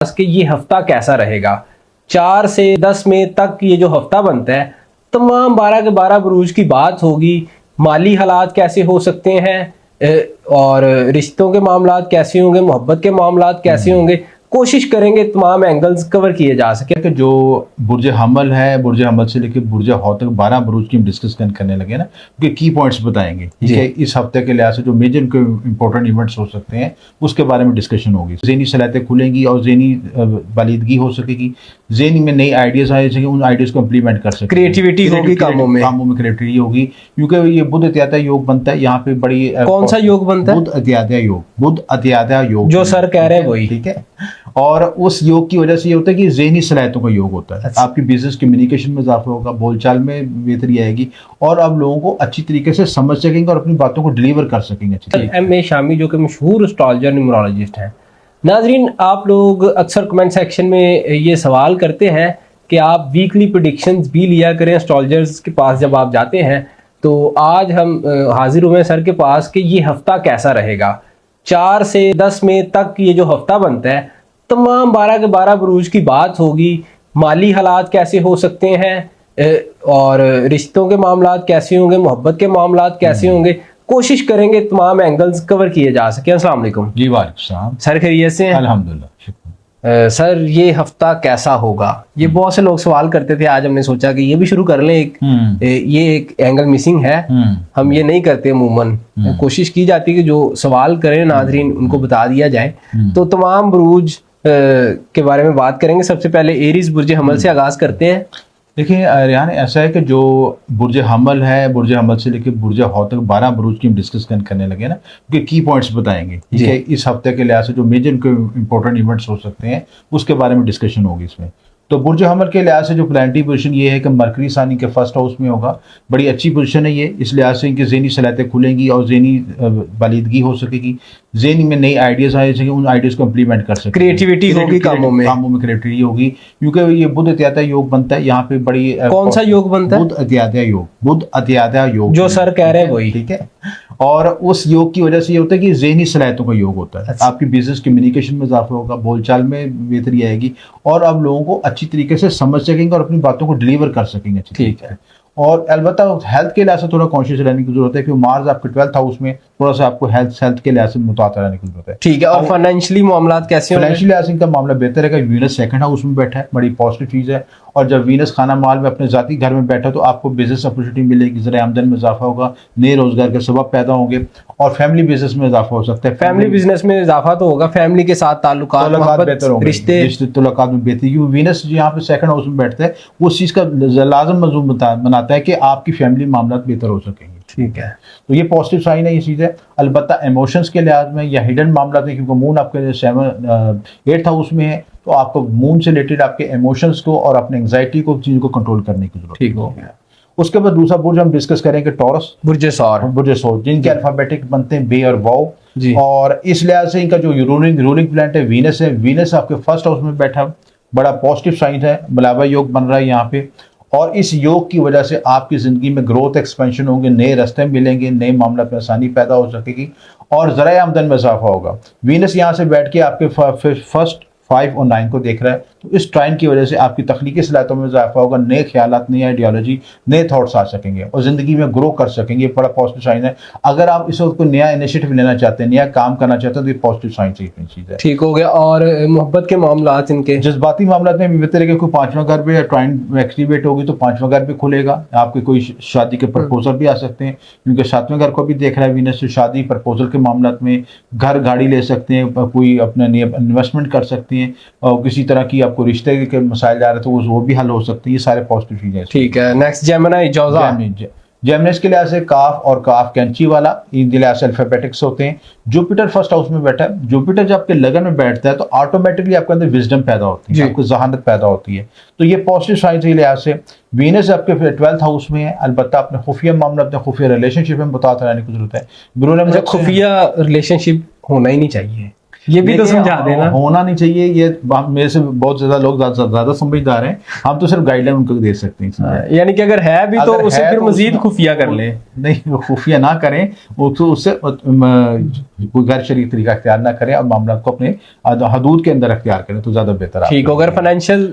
कि ये हफ्ता कैसा रहेगा। 4 से 10 मई तक ये जो हफ्ता बनता है तमाम 12 के 12 बुरूज की बात होगी। माली हालात कैसे हो सकते हैं और रिश्तों के मामलात कैसे होंगे, मोहब्बत के मामलात कैसे होंगे, कोशिश करेंगे तमाम एंगल्स कवर किए जा सके। कि जो बुर्ज हमल है, बुर्ज हमल से लेकर बुर्ज हौ तक 12 बुरूज की हम डिस्कस करने लगे ना, उनके की पॉइंट्स बताएंगे। ठीक है, इस हफ्ते के लिहाज से जो मेजर इंपॉर्टेंट इवेंट्स हो सकते हैं उसके बारे में डिस्कशन होगी। ज़हनी सलाहियतें खुलेंगी और ज़हनी बालिदगी हो सकेगी, ज़हनी में नई आइडियाज़ आए सकें, उन आइडियाज़ को इम्प्लीमेंट कर सकें, क्रिएटिविटी होगी, कामों में क्रिएटिविटी होगी। क्योंकि ये बुध अत्यादा योग बनता है यहाँ पे बड़ी कौन सा योग बनता है? बुध अत्यादा योग, बुध अत्यादा योग जो सर कह रहे हैं वही। ठीक है, और उस योग की वजह से ये होता है कि ज़हनी सलाहियतों का योग होता है। अच्छा। आपकी बिजनेस कम्युनिकेशन में इजाफा होगा, बोलचाल में बेहतरी आएगी और आप लोगों को अच्छी तरीके से समझ सकेंगे और अपनी बातों को डिलीवर कर सकेंगे अच्छी तरीके से। एम.ए. शामी जो कि मशहूर एस्ट्रोलॉजर न्यूमरोलॉजिस्ट हैं। नाजरीन, आप लोग अक्सर कमेंट सेक्शन में ये सवाल करते हैं कि आप वीकली प्रेडिक्शंस भी लिया करें एस्ट्रोलॉजर्स के पास जब आप जाते हैं। तो आज हम हाजिर हुए सर के पास कि ये हफ्ता कैसा रहेगा। 4 से 10 मई तक ये जो हफ्ता बनता है तमाम 12 के 12 बुरूज की बात होगी। माली हालात कैसे हो सकते हैं और रिश्तों के मामलात कैसे होंगे, मोहब्बत के मामलात कैसे होंगे, कोशिश करेंगे तमाम एंगल्स कवर किए जा सके। अस्सलाम वालेकुम जी। वालेकुम सर, खैरियत से हैं? अल्हम्दुलिल्लाह। सर, ये हफ्ता कैसा होगा, ये बहुत से लोग सवाल करते थे। आज हमने सोचा कि ये भी शुरू कर लें। ये एक एंगल मिसिंग है, हम ये नहीं करते अमूमन। कोशिश की जाती है कि जो सवाल करें नाजरीन उनको बता दिया जाए। तो तमाम बुरूज के बारे में बात करेंगे। सबसे पहले एरीज बुर्ज हमल से आगाज करते हैं। देखिए रियान, ऐसा है कि जो बुर्ज हमल है, बुर्ज हमल से लेकर बुर्ज हौ तक 12 बुरूज की हम डिस्कस करने लगे ना, उनके की पॉइंट्स बताएंगे। ठीक है, इस हफ्ते के लिहाज से जो मेजर इंपॉर्टेंट इवेंट्स हो सकते हैं उसके बारे में डिस्कशन होगी इसमें। तो बुर्ज हमल के लिहाज से जो प्लानिटरी पोजीशन ये है कि मरकरी सानी के फर्स्ट हाउस में होगा। बड़ी अच्छी पोजीशन है ये, इस लिहाज से इनकी ज़हनी सलाहियतें खुलेंगी और ज़हनी बालिदगी हो सकेगी, ज़हनी में नई आइडियाज़ आए सकें, उन आइडियाज़ को इम्प्लीमेंट कर सकें, क्रिएटिविटी होगी, कामों में क्रिएटिविटी होगी। क्योंकि ये बुध अत्यादा योग बनता है यहाँ पे बड़ी कौन सा योग बनता है? बुध अत्यादा योग, बुध अत्यादा योग जो सर कह रहे हैं वही। ठीक है, और उस योग की वजह से ये होता है कि ज़हनी सलाहियतों का योग होता है। अच्छा। आपकी बिजनेस कम्युनिकेशन में इजाफा होगा, बोलचाल में बेहतरी आएगी और आप लोगों को अच्छी तरीके से समझ सकेंगे और अपनी बातों को डिलीवर कर सकेंगे अच्छी तरीके से। और अलबत्ता हेल्थ के लिहाज से थोड़ा कॉन्शियस रहने की जरूरत है, क्योंकि मार्स आपके 12th हाउस में थोड़ा सा आपको हेल्थ के लिहाज से मुताबिक रहने की जरूरत है। ठीक है, और फाइनेंशियली मामलात कैसे होंगे? फाइनेंशियल लिहाज से इनका मामला बेहतर है। वीनस सेकंड हाउस में बैठा है, बड़ी पॉजिटिव चीज़ है। और जब वीनस खाना माल में अपने ज़ाती घर में बैठा तो आपको बिजनेस अपॉर्चुनिटी मिलेगी, ज़रा आमदन में इजाफा होगा, नए रोजगार के सबब पैदा होंगे और फैमिली बिजनेस में इजाफा हो सकता है। फैमिली बिजनेस में इजाफा तो होगा, फैमिली के साथ ताल्लुकात बेहतर होंगे, रिश्ते तल्लुकात में बेहतरी। क्योंकि वीनस यहाँ पे सेकंड हाउस में बैठता है, वो उस चीज़ का लाजम मजमून बनाता है कि आपकी फैमिली मामला बेहतर हो सकेंगे। ठीक है, तो ये पॉजिटिव साइन है ये चीज़ है। अलबत्ता इमोशंस के लिहाज में या हिडन मामला है, क्योंकि मून आपके 8th हाउस में है, तो आपको मून से रिलेटेड आपके इमोशंस को और अपने एंग्जाइटी को, चीज़ को कंट्रोल करने की जरूरत है। ठीक हो गया। उसके बाद दूसरा बुर्ज हम डिस्कस करेंगे टॉरस, बुर्ज सौर, जिनके अल्फाबेटिक बनते हैं बे और वाओ जी। और इस लिहाज से इनका जो रूलिंग प्लैनेट है वीनस है। वीनस आपके फर्स्ट हाउस में बैठा, बड़ा पॉजिटिव साइन है, मलाबा योग बन रहा है यहाँ पे। और इस योग की वजह से आपकी ज़िंदगी में ग्रोथ एक्सपेंशन होंगे, नए रास्ते मिलेंगे, नए मामला में आसानी पैदा हो सकेगी और ज़रा आमदन में इजाफा होगा। वीनस यहाँ से बैठ के आपके फर्स्ट 5 और 9 को देख रहा है, तो इस ट्राइन की वजह से आपकी तख्लीकी सलाहियतों में इजाफा होगा, नए ख्यालात, नई आइडियोलॉजी, नए थॉट्स आ सकेंगे और ज़िंदगी में ग्रो कर सकेंगे। बड़ा पॉजिटिव साइन है। अगर आप इस वक्त कोई नया इनिशिएटिव लेना चाहते हैं, नया काम करना चाहते हैं, तो ये पॉजिटिव साइन से चीज़ है। ठीक हो गया। और मोहब्बत के मामलात, इनके जज्बाती मामला में भी बेहतर है कि कोई 5वां घर पे या ट्राइन एक्टिवेट होगी तो 5वां घर भी खुलेगा, आपके कोई शादी के प्रपोजल भी आ सकते हैं, क्योंकि 7वें घर को भी देख रहा है वीनस। शादी प्रपोजल के मामला में घर गाड़ी ले सकते हैं, कोई अपना इन्वेस्टमेंट कर सकते हैं, और किसी तरह की आपको रिश्ते के मसाइल जा रहे हैं तो वो भी हल हो सकते हैं। ये सारे पॉजिटिव चीज़ें। ठीक है, नेक्स्ट जेमिनी जौज़ा। जेमिनिस के लिहाज से काफ और काफ कैंची वाला, इन लिहाज से अल्फाबेटिक्स होते हैं। जुपिटर फर्स्ट हाउस में बैठा है। जुपिटर जब आपके लगन में बैठता है तो ऑटोमेटिकली आपके अंदर विजडम पैदा होती है, आपको जहानत पैदा होती है। तो ये पॉजिटिव साइन के लिहाज से। वीनस आपके 12th हाउस में है। अलबत्ता अपने खुफिया मामला, अपने खुफिया रिलेशनशिप में बताते रहने की जरूरत है। खुफिया रिलेशनशिप होना ही नहीं चाहिए, ये भी तो समझा देना। होना नहीं चाहिए, ये मेरे से बहुत ज्यादा लोग ज्यादा समझदार हैं, हम तो सिर्फ गाइडलाइन उनको दे सकते हैं। यानी कि अगर है भी तो उसे फिर मजीद खुफिया कर ले। नहीं खुफिया ना करें, उससे कोई गैर शरई तरीका अख्तियार ना करें और मामला को अपने हदूद के अंदर अख्तियार करें तो ज़्यादा बेहतर। ठीक, अगर फाइनेंशियल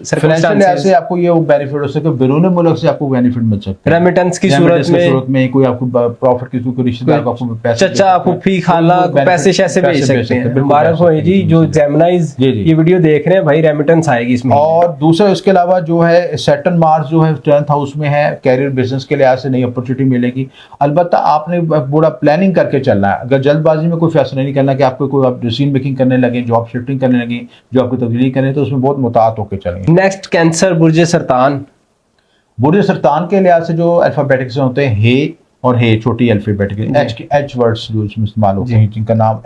ऐसे आपको ये बेनिफिट हो सके, बैरून मुल्क से आपको बेनिफिट मिल सकता है, रेमिटेंस की सूरत में कोई आपको प्रॉफिट की कोई रिश्तेदार को आपको पैसे, चचा फूफी खाला को पैसे शैसे भेज सकते हैं। मुबारक हो जी जो जेमिनाइज ये वीडियो देख रहे हैं भाई, रेमिटेंस आएगी इसमें। और दूसरा इसके अलावा जो है सैटर्न मार्स जो है 10th हाउस में है, कैरियर बिजनेस के लिहाज से नई अपॉर्चुनिटी मिलेगी। अलबत्ता आपने पूरा प्लानिंग करके चलना है, अगर जल्दबाजी में कोई फैसला नहीं करना कि आपको कोई आप डिसीजन मेकिंग करने लगे, जॉब शिफ्टिंग करने लगे, जॉब की तब्दीली करें, तो उसमें बहुत मुतात होकर चलेंगे। नेक्स्ट कैंसर बुर्ज सरतान। बुर्ज सरतान के लिहाज से जो अल्फाबेटिक से होते हैं हे और हे छोटी अल्फाबेटिक एच वर्ड्स जो इसमें इस्तेमाल होते हैं, जिनका नाम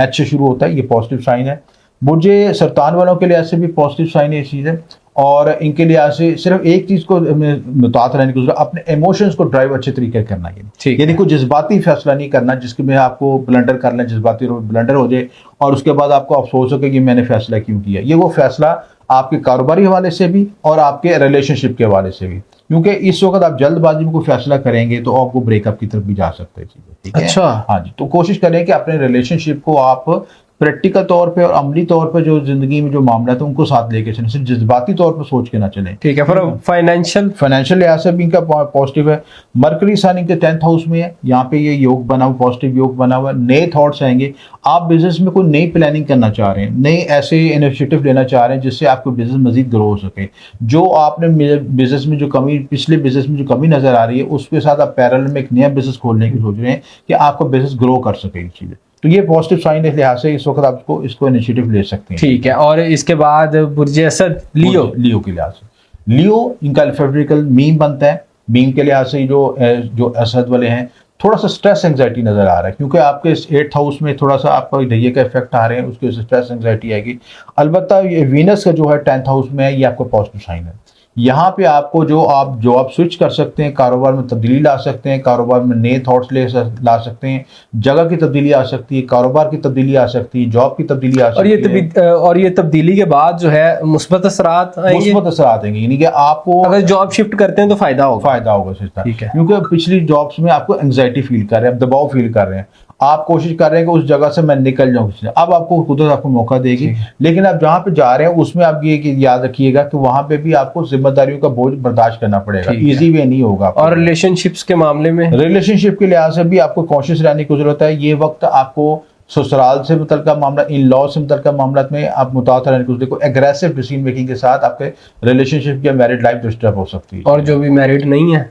एच से शुरू होता है, ये पॉजिटिव साइन है। बुर्ज सरतान वालों के लिहाज से भी पॉजिटिव साइन है ये चीज़ है। और इनके लिहाज से सिर्फ एक चीज़ को मुतात रहने की जरूरत, अपने इमोशंस को ड्राइव अच्छे तरीके से करना है, यानी कोई जज्बाती फैसला नहीं करना जिसके में आपको ब्लंडर कर लें, जज्बाती ब्लंडर हो जाए और उसके बाद आपको अफसोस हो कि मैंने फैसला क्यों किया। ये वो फैसला आपके कारोबारी हवाले से भी और आपके रिलेशनशिप के हवाले से भी, क्योंकि इस वक्त आप जल्दबाजी में कोई फैसला करेंगे तो आपको ब्रेकअप की तरफ भी जा सकते हैं चीज़ें, ठीक है। अच्छा, हाँ जी, तो कोशिश करें कि अपने रिलेशनशिप को आप प्रैक्टिकल तौर पे और अमली तौर पे जो जिंदगी में जो मामला है उनको साथ लेके चलें, सिर्फ जज्बाती तौर पे सोच के ना चलें। ठीक है। फिर फाइनेंशियल लिहाज से भी इनका पॉजिटिव है। मरकरी सन इनके 10th हाउस में है, यहाँ पे ये योग बना हुआ, पॉजिटिव योग बना हुआ है। नए थॉट्स आएंगे, आप बिजनेस में कोई नई प्लानिंग करना चाह रहे हैं, नए ऐसे इनिशिएटिव लेना चाह रहे हैं जिससे आपको बिजनेस मजीद ग्रो हो सके। जो आपने बिजनेस में जो कमी, पिछले बिजनेस में जो कमी नजर आ रही है, उसके साथ आप पैरेलल में एक नया बिजनेस खोलने की सोच रहे हैं कि आपका बिजनेस ग्रो कर सके ये चीज़ें, तो ये पॉजिटिव साइन इस लिहाज से इस वक्त आप इसको इनिशिएटिव ले सकते हैं। ठीक है। और इसके बाद बुर्ज असद लियो के लिहाज से, लियो इनका अल्फाबेटिकल मीम बनता है। मीम के लिहाज से जो असद वाले हैं, थोड़ा सा स्ट्रेस एंजाइटी नजर आ रहा है, क्योंकि आपके 8th हाउस में थोड़ा सा आपका ढैये का इफेक्ट आ रहे हैं, उसके स्ट्रेस एंजाइटी आएगी। अलबत्ता ये वीनस का जो है 10th हाउस में है, ये आपका पॉजिटिव साइन है। यहाँ पे आपको जो आप स्विच कर सकते हैं, कारोबार में तब्दीली ला सकते हैं, कारोबार में नए थॉट्स ला सकते हैं, जगह की तब्दीली आ सकती है, कारोबार की तब्दीली आ सकती है, जॉब की तब्दीली आ सकती है। और ये तब्दीली के बाद जो है मुस्बत असरात आएंगे, यानी कि आपको अगर जॉब शिफ्ट करते हैं तो फायदा होगा ठीक है, क्योंकि पिछली जॉब्स में आपको एंग्जाइटी फील कर रहे हैं, दबाव फील कर रहे हैं, आप कोशिश कर रहे हैं कि उस जगह से मैं निकल जाऊं। अब आपको कुदरत आपको मौका देगी, लेकिन आप जहां पे जा रहे हैं उसमें आप ये याद रखिएगा कि वहां पे भी आपको जिम्मेदारियों का बोझ बर्दाश्त करना पड़ेगा, इजी वे नहीं होगा। और रिलेशनशिप्स के मामले में, रिलेशनशिप के लिहाज से भी आपको कॉन्शियस रहने की जरूरत है। ये वक्त आपको ससुराल से मुतल्लिका मामला, इन लॉ से मुतल्लिका मामला में आप मुताबिक रहने की जरूरत है। एग्रेसिव डिसीजन मेकिंग के साथ आपके रिलेशनशिप या मैरिड लाइफ डिस्टर्ब हो सकती है। और जो भी मैरिड नहीं है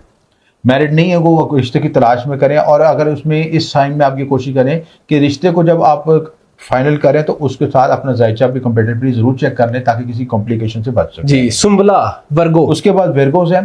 वो रिश्ते की तलाश में करें, और अगर उसमें इस टाइम में आप ये कोशिश करें कि रिश्ते को जब आप फाइनल करें तो उसके साथ अपना जायचा भी कंपेटेबिलिटी जरूर चेक कर लें ताकि किसी कॉम्प्लिकेशन से बच सके जी। सुंबला वर्गो, उसके बाद वर्गोस हैं।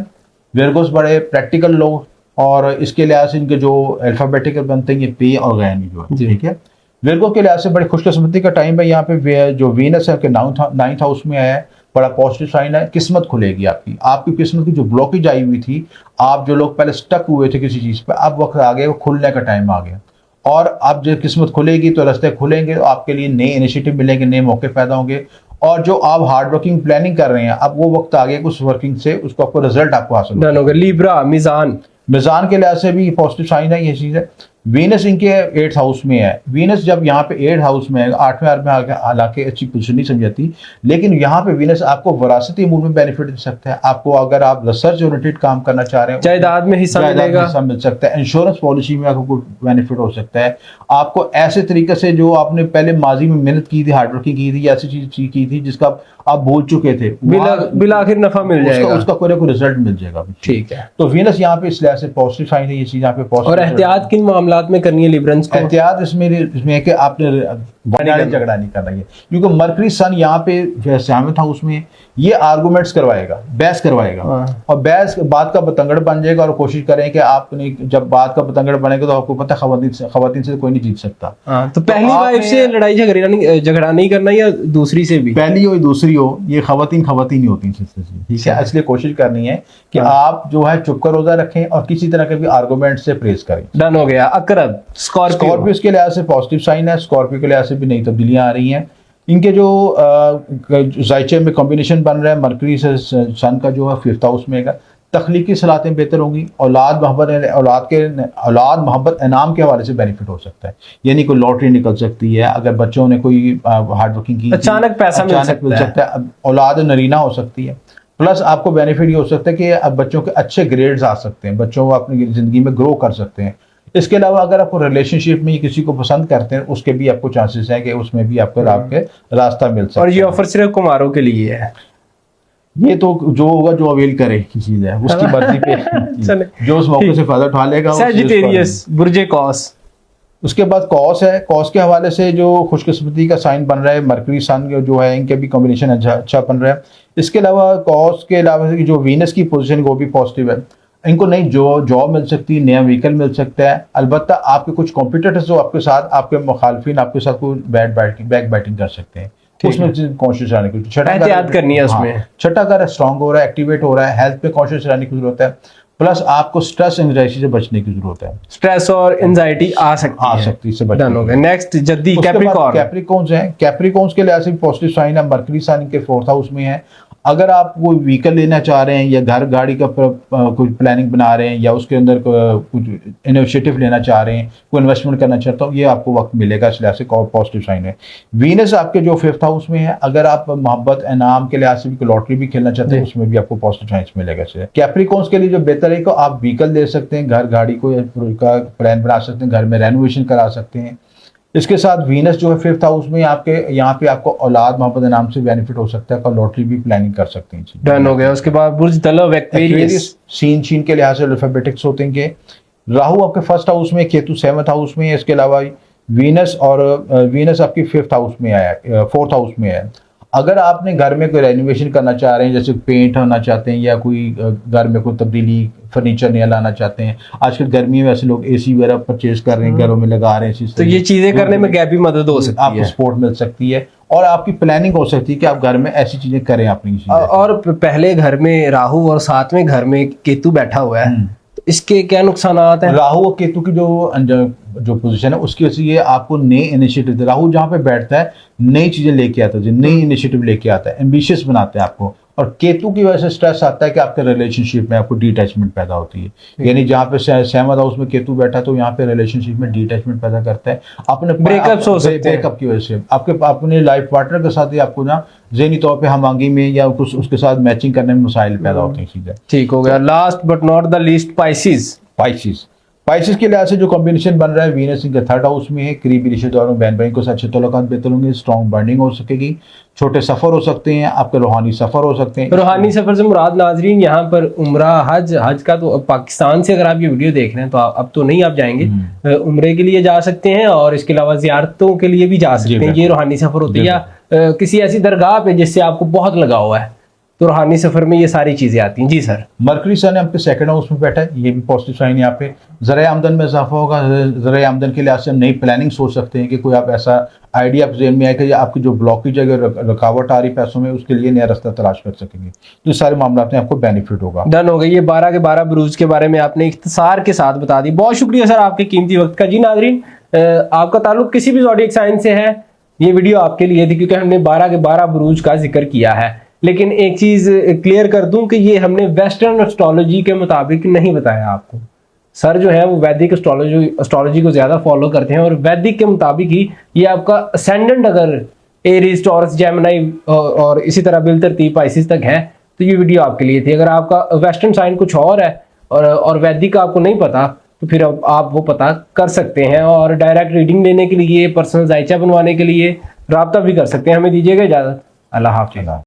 वर्गोस बड़े प्रैक्टिकल लोग, और इसके लिहाज से इनके जो अल्फाबेटिकल बनते हैं ये पे और गैन जो है, ठीक है। वर्गो के लिहाज से बड़ी खुशकिस्मती का टाइम है। यहाँ पे जो वीनस है कि 9th हाउस में आया है, बड़ा पॉजिटिव साइन है। किस्मत खुलेगी आपकी किस्मत की जो ब्लॉकेज आई हुई थी, आप जो लोग पहले स्टक हुए थे किसी चीज़ पे, अब वक्त आ गया, वो खुलने का टाइम आ गया। और अब जब किस्मत खुलेगी तो रास्ते खुलेंगे, तो आपके लिए नए इनिशिएटिव मिलेंगे, नए मौके पैदा होंगे। और जो आप हार्ड वर्किंग प्लानिंग कर रहे हैं, अब वो वक्त आ गया उस वर्किंग से उसको आपको रिजल्ट आपको हासिल होगा। लिब्रा मिजान के लिहाज से भी पॉजिटिव साइन है ये चीज़ है। वीनस इनके 8th हाउस में है। वीनस जब यहाँ पे 8th हाउस में है, 8वें हाउस में हालांकि अच्छी पोजीशन नहीं समझाती, लेकिन यहाँ पे वीनस आपको वरासती अमूर में बेनिफिट दे सकता है। आपको अगर आप रिसर्च ओरिएंटेड काम करना चाह रहे हैं, जायदाद में हिस्सा मिल सकता है, इंश्योरेंस पॉलिसी में आपको बेनिफिट हो सकता है। आपको ऐसे तरीके से जो आपने पहले माजी में मेहनत की थी, हार्डवर्किंग की थी, ऐसी चीज की थी जिसका आप भूल चुके थे, बिलाखिर नफा मिल जाएगा, उसका कोई रिजल्ट मिल जाएगा। ठीक है। तो वीनस यहाँ पे इस लिहाज से पॉजिटिव साइन है ये चीज यहाँ पे पॉजिटिव। और एहतियात किन मामलात में करनी है लिब्रंस को? एहतियात इसमें है कि आपने झगड़ा नहीं करना है, क्योंकि मरकरी सन यहाँ पे 7th हाउस में ये आर्गूमेंट्स करवाएगा, बहस करवाएगा, और बहस बात का बतंगड़ बन जाएगा। और कोशिश करें कि आपने जब बात का बतंगड़ बनेगा तो आपको पता खवातीन से कोई नहीं जीत सकता। तो पहली वाइफ से लड़ाई झगड़ा नहीं करना, या दूसरी से भी, पहली हो दूसरी हो, ये खवातीन ही होती हैं, ठीक है। इसलिए कोशिश करनी है कि आप जो है चुप कर रोजा रखें और किसी तरह के भी आर्गूमेंट से प्रेस करें। डन हो गया। अकरब स्कॉर्पियो के लिहाज से पॉजिटिव साइन है। स्कॉर्पियो के लिहाज से भी नई तब्दीलियां आ रही हैं। इनके जो जायचे में कॉम्बिनेशन बन रहा है, मरकरी से सन का जो है 5th हाउस में है, तख्लीकी सलाहतें बेहतर होंगी, औलाद मोहब्बत इनाम के हवाले से बेनिफिट हो सकता है। यानी कोई लॉटरी निकल सकती है, अगर बच्चों ने कोई हार्ड वर्किंग की, अचानक पैसा मिल सकता है। अब औलाद नरीना हो सकती है। प्लस आपको बेनिफिट ये हो सकता है कि अब बच्चों के अच्छे ग्रेड्स आ सकते हैं, बच्चों को अपनी ज़िंदगी में ग्रो कर सकते हैं। इसके अलावा अगर आपको रिलेशनशिप में किसी को पसंद करते हैं, उसके भी आपको चांसेस हैं कि उसमें भी आपको रास्ता मिल सकता है। और ये ऑफर सिर्फ कुमारों के लिए है। ये तो जो होगा, जो अवेल करे की चीज है, उसकी मर्जी पे जो उस मौके से फायदा उठा लेगा। सैजिटेरियस, बुर्जे कौस। उसके बाद कौस है, कौस के हवाले से जो खुशकिस्मती का साइन बन रहा है, मरकरी सन जो है, इनके भी कॉम्बिनेशन अच्छा बन रहा है। इसके अलावा कौस के अलावा जो वीनस की पोजीशन वो भी पॉजिटिव है। इनको नई जॉब मिल सकती है, नया व्हीकल मिल सकता है। अलबत्ता आपके कुछ कॉम्पिटिटर्स जो आपके साथ, आपके मुखालफिन आपके साथ कोई बैक बैटिंग कर सकते हैं, उसमें कॉन्शियस रहने की, एहतियात करनी है उसमें। छठा घर स्ट्रांग हो रहा है, एक्टिवेट हो रहा है, हेल्थ पे कॉन्शियस रहने की जरूरत है। प्लस आपको स्ट्रेस एंजाइटी से बचने की जरूरत है। स्ट्रेस और एंजाइटी आ सकती से बचने। नेक्स्ट जद्दी कैप्रिकॉर्न्स हैं। कैप्रिकॉर्न्स के लिहाज से पॉजिटिव साइन है, मरकरी साइन के 4th हाउस में है। अगर आप कोई व्हीकल लेना चाह रहे हैं या घर गाड़ी का कुछ प्लानिंग बना रहे हैं या उसके अंदर कुछ इनिशिएटिव लेना चाह रहे हैं, कोई इन्वेस्टमेंट करना चाहता हूँ, ये आपको वक्त मिलेगा, इस लिहाज से पॉजिटिव साइन है। वीनस आपके जो 5th हाउस में है, अगर आप मोहब्बत इनाम के लिहाज से भी लॉटरी भी खेलना चाहते हैं, उसमें भी आपको पॉजिटिव साइन मिलेगा। कैप्रिकॉर्न्स के लिए जो बेहतर है, आप व्हीकल ले सकते हैं, घर गाड़ी को का प्लान बना सकते हैं, घर में रेनोवेशन करा सकते हैं। इसके साथ वीनस जो है 5th हाउस में, आपके यहाँ पे आपको औलाद मोहब्बत नाम से बेनिफिट हो सकता है, लॉटरी भी प्लानिंग कर सकते हैं। डन हो गया। उसके बाद बुर्ज तलब, एक्वेरियस, सीन के लिहाज से अल्फाबेटिक्स होते हैं कि राहु आपके 1st हाउस में, केतु 7th हाउस में है। इसके अलावा वीनस आपकी 5th हाउस में आया, 4th हाउस में है। अगर आपने घर में कोई रेनोवेशन करना चाह रहे हैं, जैसे पेंट होना चाहते हैं या कोई घर में कोई तब्दीली, फर्नीचर नया लाना चाहते हैं, आजकल गर्मी में ऐसे लोग एसी वगैरह परचेज कर रहे हैं, घरों में लगा रहे हैं, तो ये चीजें करने में गैप भी मदद हो सकती है, आपको सपोर्ट मिल सकती है और आपकी प्लानिंग हो सकती है कि आप घर में ऐसी चीजें करें अपनी। और पहले घर में राहु और साथ में घर में केतु बैठा हुआ है, तो इसके क्या नुकसान हैं? राहु और केतु की जो पोजीशन है, उसकी वजह से ये आपको नए इनिशिएटिव, राहु जहाँ पे बैठता है नई चीजें लेके आता है, नई इनिशिएटिव लेके आता है, एम्बिशियस बनाते हैं आपको। और केतु की वजह से स्ट्रेस आता है कि आपके रिलेशनशिप में आपको डिटैचमेंट पैदा होती है। यानी जहाँ पे 7th हाउस में केतु बैठा, तो यहाँ पे रिलेशनशिप में डिटैचमेंट पैदा करता है, अपने ब्रेकअप की वजह से। आपके अपने लाइफ पार्टनर के साथ ही आपको ना ज़हनी तौर पे हमआंगी में या कुछ उसके साथ मैचिंग करने में मसाइल पैदा होते हैं। चीजें ठीक हो गया। Last but not the least, Pisces के लिहाज से जो कॉम्बिनेशन बन रहा है, वीनस इनके 3rd हाउस में है। करीबी रिश्तेदारों, बहन भाई को अच्छे तल्लुकात बेहतर होंगे, स्ट्रॉन्ग बॉन्डिंग हो सकेगी, छोटे सफर हो सकते हैं, आपके रूहानी सफर हो सकते हैं। रूहानी सफर से मुराद नाजरीन यहाँ पर उम्रा, हज का तो पाकिस्तान से अगर आप ये वीडियो देख रहे हैं तो अब तो नहीं आप जाएंगे, उम्रे के लिए जा सकते हैं और इसके अलावा जियारतों के लिए भी जा सकते हैं। ये रूहानी सफर होती है, या किसी ऐसी दरगाह पे जिससे आपको बहुत लगाव है, तो रूहानी सफर में ये सारी चीजें आती हैं। जी सर। मरकरी सन आपके 2nd हाउस में बैठा है, ये भी पॉजिटिव साइन। यहाँ पे ज़राए आमदन में इजाफा होगा। ज़राए आमदन के लिहाज से नई प्लानिंग सोच सकते हैं कि कोई आप ऐसा आइडिया आप जेहन में आए कि आपकी जो ब्लॉकेज है, रुकावट आ रही पैसों में, उसके लिए नया रास्ता तलाश कर सकेंगे। तो सारे मामला में आपको बेनिफिट होगा। डन हो गई। ये 12 के 12 बुरूज के बारे में आपने इख्तिसार के साथ बता दी। बहुत शुक्रिया सर आपके कीमती वक्त का। जी नाजरीन, आपका ताल्लुक किसी भी ज़ोडिएक साइन से है, ये वीडियो आपके लिए थी, क्योंकि हमने 12 के 12 बुरूज का जिक्र किया है। लेकिन एक चीज क्लियर कर दूं कि ये हमने वेस्टर्न एस्ट्रोलॉजी के मुताबिक नहीं बताया आपको। सर जो है वो वैदिक एस्ट्रोलॉजी को ज्यादा फॉलो करते हैं और वैदिक के मुताबिक ही ये आपका असेंडेंट अगर एरीज, टॉरस, जेमिनी और इसी तरह बिलतरतीब पाइसिस तक है, तो ये वीडियो आपके लिए थी। अगर आपका वेस्टर्न साइन कुछ और है और वैदिक का आपको नहीं पता, तो फिर आप वो पता कर सकते हैं और डायरेक्ट रीडिंग लेने के लिए, पर्सनल जायचा बनवाने के लिए राब्ता भी कर सकते हैं। हमें दीजिएगा इजाजत। अल्लाह हाफ़िज़।